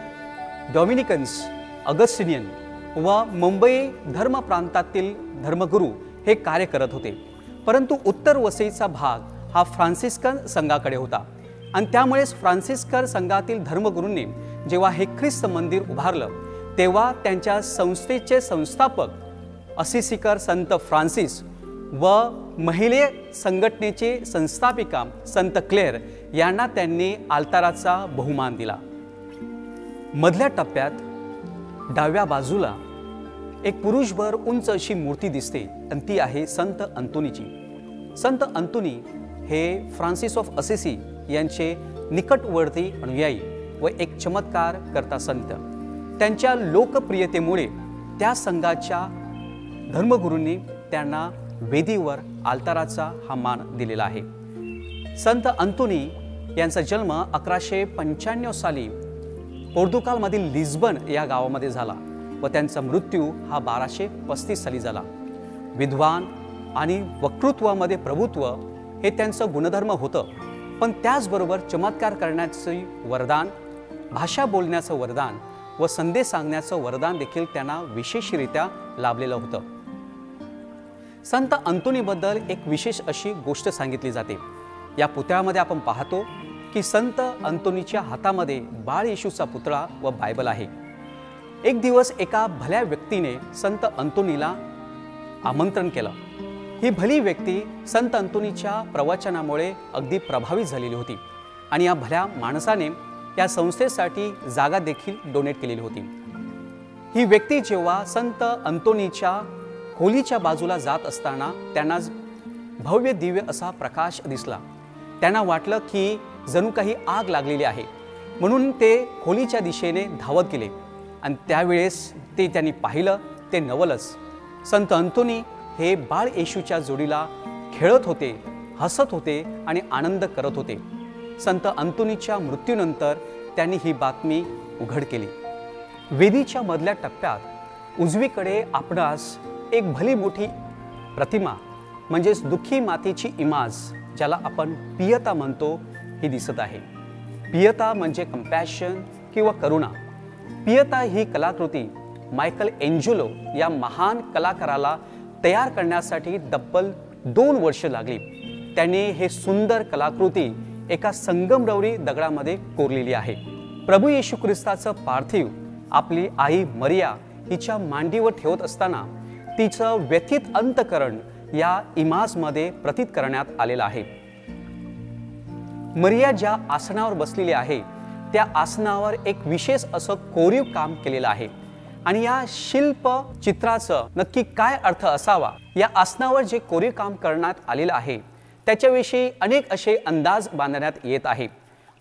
डॉमिनिकन्स, अगस्टिनियन व मुंबई धर्म प्रांतातील धर्मगुरू हे कार्य करत होते, परंतु उत्तर वसईचा भाग हा फ्रान्सिस्कन संघाकडे होता आणि त्यामुळेच फ्रान्सिस्कन संघातील धर्मगुरूंनी जेव्हा हे ख्रिस्त मंदिर उभारलं तेव्हा त्यांच्या संस्थेचे संस्थापक असिसीकर संत फ्रान्सिस व महिला संघटनेचे संस्थापिका संत क्लेअर यांना त्यांनी आल्ताराचा बहुमान दिला। मधल्या टप्प्यात डाव्या बाजूला एक पुरुषभर उंच अशी मूर्ती दिसते आणि ती आहे संत अंतोनीची। संत अंतोनी हे फ्रान्सिस ऑफ असिसी यांचे निकटवर्ती अनुयायी व एक चमत्कार करता संत। त्यांच्या लोकप्रियतेमुळे त्या संघाच्या धर्मगुरूंनी त्यांना वेदीवर आल्ताराचा हा मान दिलेला आहे। संत अंतोनी यांचा जन्म 1195 साली पोर्तुगालमधील लिस्बन या गावामध्ये झाला व त्यांचा मृत्यू हा 1235 साली झाला। विद्वान आणि वक्तृत्वामध्ये प्रभुत्व हे त्यांचं गुणधर्म होतं, पण त्याचबरोबर चमत्कार करण्याचे वरदान, भाषा बोलण्याचं वरदान व संदेश सांगण्याचं वरदान देखील त्यांना विशेषरित्या लाभलेलं होतं। संत अंतोनीबद्दल एक विशेष अशी गोष्ट सांगितली जाते। या पुतळ्यामध्ये आपण पाहतो की संत अंतोनीच्या हातामध्ये बाळ येशूचा पुतळा व बायबल आहे। एक दिवस एका भल्या व्यक्तीने संत अंतोनीला आमंत्रण केलं। ही भली व्यक्ती संत अंतोनीच्या प्रवचनामुळे अगदी प्रभावित झालेली होती आणि या भल्या माणसाने या संस्थेसाठी जागा देखील डोनेट केलेली होती। ही व्यक्ती जेव्हा संत अंतोनीच्या खोलीच्या बाजूला जात असताना त्यांना भव्य दिव्य असा प्रकाश दिसला। त्यांना वाटलं की जणू काही आग लागलेली आहे, म्हणून ते खोलीच्या दिशेने धावत गेले आणि त्यावेळेस ते त्यांनी पाहिलं ते नवलच संत अंतोनी हे बाळ येशूच्या जोडीला खेळत होते, हसत होते आणि आनंद करत होते। संत अंतोनीच्या मृत्यूनंतर त्यांनी ही बातमी उघड केली। वेदीच्या मधल्या टप्प्यात उजवीकडे आपणास एक भली मोठी प्रतिमा म्हणजेच दुःखी मातेची इमाज, ज्याला आपण पियता म्हणतो, ही दिसत आहे। पियता म्हणजे कंपॅशन किंवा करुणा। पियता ही कलाकृती मायकल एंजेलो या महान कलाकाराला तयार करण्यासाठी तब्बल 2 वर्ष लागली। त्याने हे सुंदर कलाकृती एका संगमरवरी दगडामध्ये कोरलेली आहे। प्रभू येशू ख्रिस्ताचं पार्थिव आपली आई मरिया हिच्या मांडीवर ठेवत असताना तिचं व्यथित अंतकरण या इमाजमध्ये प्रतीत करण्यात आलेलं आहे। मरिया ज्या आसनावर बसलेली आहे त्या आसनावर एक विशेष असं कोरीव काम केलेलं आहे आणि या शिल्प चित्राचं नक्की काय अर्थ असावा, या आसनावर जे कोरीव काम करण्यात आलेलं आहे त्याच्याविषयी अनेक असे अंदाज बांधण्यात येत आहे,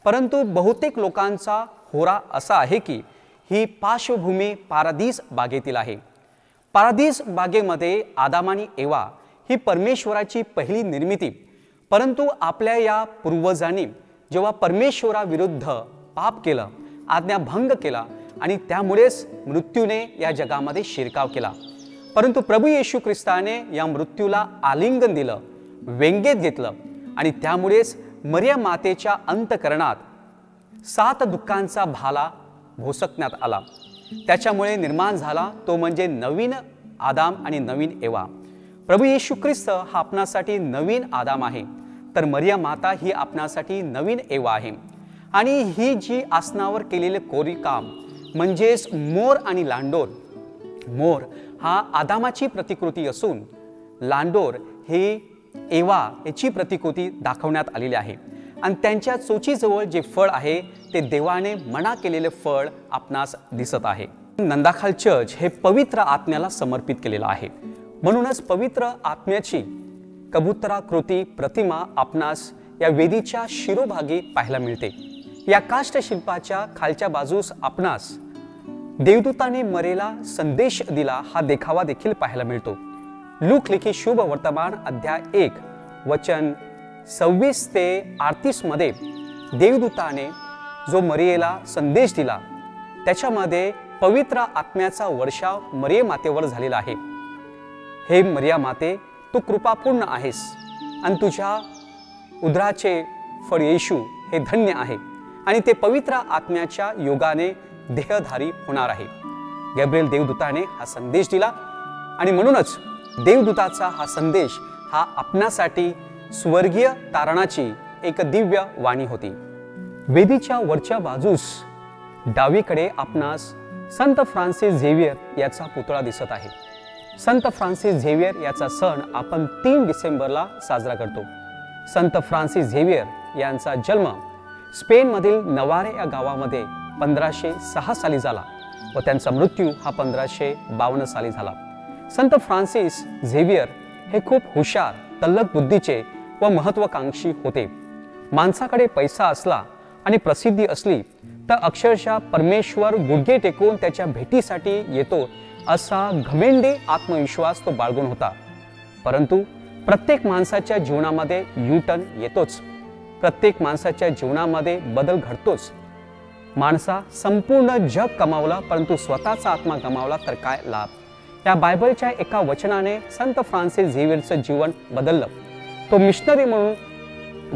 परंतु बहुतेक लोकांचा होरा असा आहे की ही पार्श्वभूमी पारादीस बागेतील आहे। पारादीस बागेमध्ये आदाम आणि एवा ही परमेश्वराची पहिली निर्मिती, परंतु आपल्या या पूर्वजांनी जेव्हा परमेश्वराविरुद्ध पाप केलं, आज्ञाभंग केला आणि त्यामुळेच मृत्यूने या जगामध्ये शिरकाव केला। परंतु प्रभू येशू ख्रिस्ताने या मृत्यूला आलिंगन दिलं, व्यंगेत घेतलं आणि त्यामुळेच मरिया मातेच्या अंतकरणात 7 दुःखांचा भाला भोसकण्यात आला। त्याच्यामुळे निर्माण झाला तो म्हणजे नवीन आदाम आणि नवीन एवा। प्रभू येशू ख्रिस्त हा आपणासाठी नवीन आदाम आहे, तर मरिया माता ही आपणासाठी नवीन एवा आहे। आणि ही जी आसनावर केलेले कोरीव काम म्हणजेच मोर आणि लांडोर, मोर हा आदामाची प्रतिकृती असून लांडोर हे एवा याची प्रतिकृती दाखवण्यात आलेली आहे आणि त्यांच्या चोचीजवळ जे फळ आहे ते देवाने मना केलेले फळ आपणास दिसत आहे। नंदाखाल चर्च हे पवित्र आत्म्याला समर्पित केलेलं आहे, म्हणूनच पवित्र आत्म्याची कबुतराकृती प्रतिमा आपणास या वेदीच्या शिरोभागी पाहायला मिळते। या काष्ठशिल्पाच्या खालच्या बाजूस आपणास देवदूताने मरेला संदेश दिला हा देखावा देखील पाहायला मिळतो। लूक लिखित शुभ वर्तमान अध्याय 1 वचन 26 ते 38 मध्ये देवदूताने जो मरियेला संदेश दिला त्याच्यामध्ये पवित्र आत्म्याचा वर्षाव मरिये मातेवर झालेला आहे। हे मरिया माते, तू कृपापूर्ण आहेस आणि तुझ्या उदराचे फळ येशू हे धन्य आहे आणि ते पवित्र आत्म्याच्या योगाने देहधारी होणार आहे। गॅब्रिएल देवदूताने हा संदेश दिला आणि म्हणूनच देवदूताचा हा संदेश हा आपणासाठी स्वर्गीय तारणाची एक दिव्य वाणी होती. वेदीच्या वरच्या बाजूस डावीकडे आपणास संत फ्रान्सिस झेवियर याचा पुतळा दिसत आहे. संत फ्रान्सिस झेवियर याचा सण आपण 3 डिसेंबरला साजरा करतो. संत फ्रान्सिस झेवियर यांचा जन्म स्पेनमधील नवारे या गावामध्ये 1506 साली झाला व त्यांचा मृत्यू हा 1552 साली झाला. संत फ्रान्सिस झेवियर हे खूप हुशार, तल्लख बुद्धीचे व महत्वाकांक्षी होते. माणसाकडे पैसा असला आणि प्रसिद्धी असली तर अक्षरशः परमेश्वर गुडघे टेकून त्याच्या भेटीसाठी येतो असा घमेंडी आत्मविश्वास तो बाळगून होता. परंतु प्रत्येक माणसाच्या जीवनामध्ये यू-टर्न येतोच. प्रत्येक माणसाच्या जीवनामध्ये बदल घडतोच. माणसा संपूर्ण जग कमावला परंतु स्वतःचा आत्मा गमावला तर काय लाभ. या बायबलच्या एका वचनाने संत फ्रान्सिस झेवियरचं जीवन बदललं. तो मिशनरी म्हणून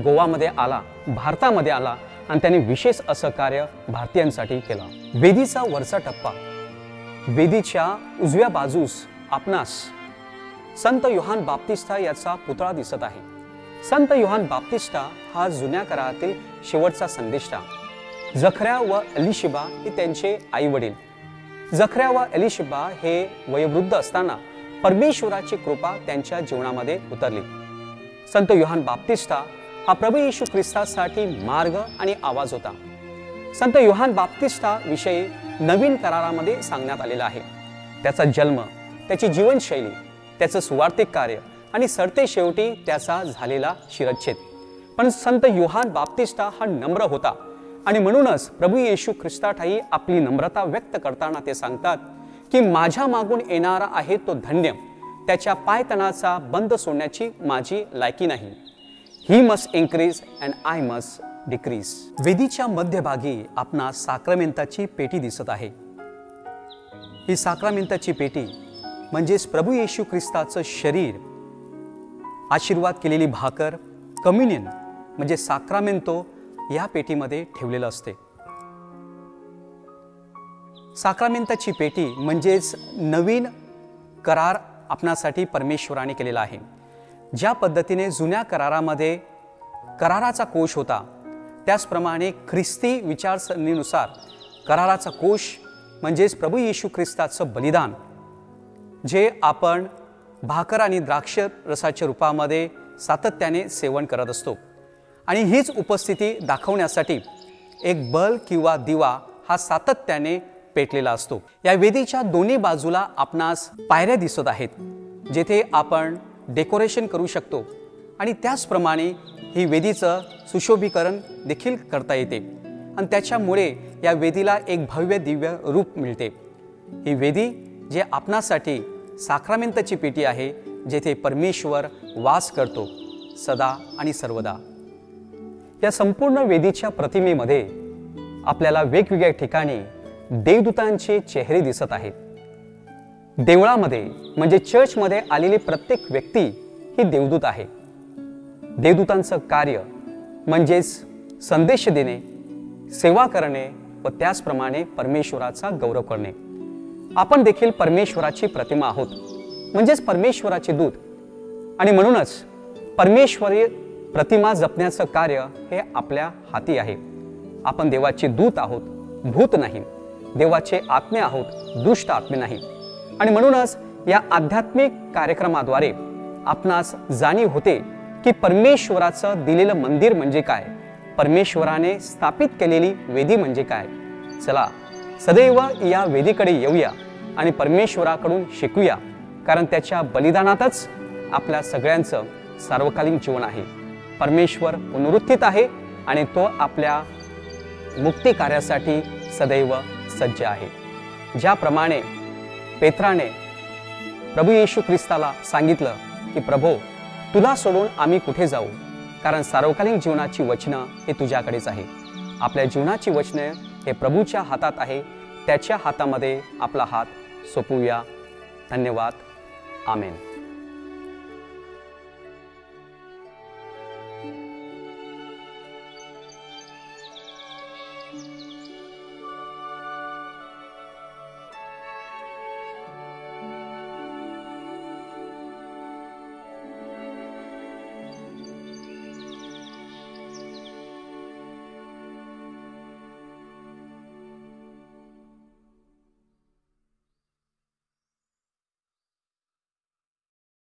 गोवामध्ये आला, भारतामध्ये आला आणि त्याने विशेष असं कार्य भारतीयांसाठी केलं. वेदीचा वरचा टप्पा. वेदीच्या उजव्या बाजूस आपणास संत योहान बाप्तिस्ता याचा पुतळा दिसत आहे. संत योहान बाप्तिस्ता हा जुन्या करारातील शेवटचा संदेष्टा. जखऱ्या व एलिशिबा हे त्यांचे आई वडील. जखऱ्या व एलिशिबा हे वयोवृद्ध असताना परमेश्वराची कृपा त्यांच्या जीवनामध्ये उतरली. संत योहान बाप्तिस्ता हा प्रभू येशू ख्रिस्तासाठी मार्ग आणि आवाज होता. संत योहान बाप्तिस्ता विषयी नवीन करारामध्ये सांगण्यात आलेला आहे. त्याचा जन्म, त्याची जीवनशैली, त्याचं सुवार्थिक कार्य आणि सरते शेवटी त्याचा झालेला शिरच्छेद. पण संत योहान बाप्तिस्ता हा नम्र होता आणि म्हणूनच प्रभू येशू ख्रिस्ताठाई आपली नम्रता व्यक्त करताना ते सांगतात की माझ्या मागून येणारा आहे तो धन्य, त्याच्या पायतणाचा बंद सोडण्याची माझी लायकी नाही. He must increase and I must decrease. वेदीच्या मध्यभागी आपणास साक्रामेंताची पेटी दिसत आहे. ही साक्रामेंताची पेटी म्हणजेच प्रभू येशू ख्रिस्ताचं शरीर, आशीर्वाद केलेली भाकर, कम्युनियन म्हणजे साक्रामेंतो या पेटीमध्ये ठेवलेलं असते. साक्रामेंताची पेटी म्हणजेच नवीन करार आपणासाठी परमेश्वराने केलेला आहे. ज्या पद्धतीने जुन्या करारामध्ये कराराचा कोश होता त्याचप्रमाणे ख्रिस्ती विचारसरणीनुसार कराराचा कोश म्हणजेच प्रभू येशू ख्रिस्ताचं बलिदान, जे आपण भाकर आणि द्राक्ष रसाच्या रूपामध्ये सातत्याने सेवन करत असतो. आणि हीच उपस्थिती दाखवण्यासाठी एक बल किंवा दिवा हा सातत्याने पेटलेला असतो. या वेदीच्या दोन्ही बाजूला आपणास पायऱ्या दिसत आहेत जेथे आपण डेकोरेशन करू शकतो आणि त्याचप्रमाणे ही वेदीचं सुशोभीकरण देखील करता येते आणि त्याच्यामुळे या वेदीला एक भव्य दिव्य रूप मिळते. ही वेदी जे आपणासाठी साक्रामेंताची पेटी आहे जेथे परमेश्वर वास करतो सदा आणि सर्वदा. या संपूर्ण वेदीच्या प्रतिमेमध्ये आपल्याला वेगवेगळ्या ठिकाणी देवदूतांचे चेहरे दिसत आहेत. देवळामध्ये म्हणजे चर्चमध्ये आलेली प्रत्येक व्यक्ती ही देवदूत आहे. देवदूतांचं कार्य म्हणजेच संदेश देणे, सेवा करणे व त्याचप्रमाणे परमेश्वराचा गौरव करणे. आपण देखील परमेश्वराची प्रतिमा आहोत म्हणजेच परमेश्वराचे दूत आणि म्हणूनच परमेश्वरी प्रतिमा जपण्याचं कार्य हे आपल्या हाती आहे. आपण देवाचे दूत आहोत, भूत नाही. देवाचे आत्मे आहोत, दुष्ट आत्मे नाही. आणि म्हणूनच या आध्यात्मिक कार्यक्रमाद्वारे आपणास जाणीव होते की परमेश्वराचं दिलेलं मंदिर म्हणजे काय, परमेश्वराने स्थापित केलेली वेदी म्हणजे काय. चला सदैव या वेदीकडे येऊया आणि परमेश्वराकडून शिकूया, कारण त्याच्या बलिदानातच आपल्या सगळ्यांचं सार्वकालिक जीवन आहे. परमेश्वर पुनरुत्थित आहे आणि तो आपल्या मुक्ती कार्यासाठी सदैव सज्ज आहे. ज्याप्रमाणे पेत्राने प्रभू येशू ख्रिस्ताला सांगितलं की प्रभो तुला सोडून आम्ही कुठे जाऊ, कारण सार्वकालिक जीवनाची वचनं हे तुझ्याकडेच आहे. आपल्या जीवनाची वचने हे प्रभूच्या हातात आहे. त्याच्या हातामध्ये आपला हात सोपूया. धन्यवाद. आमेन.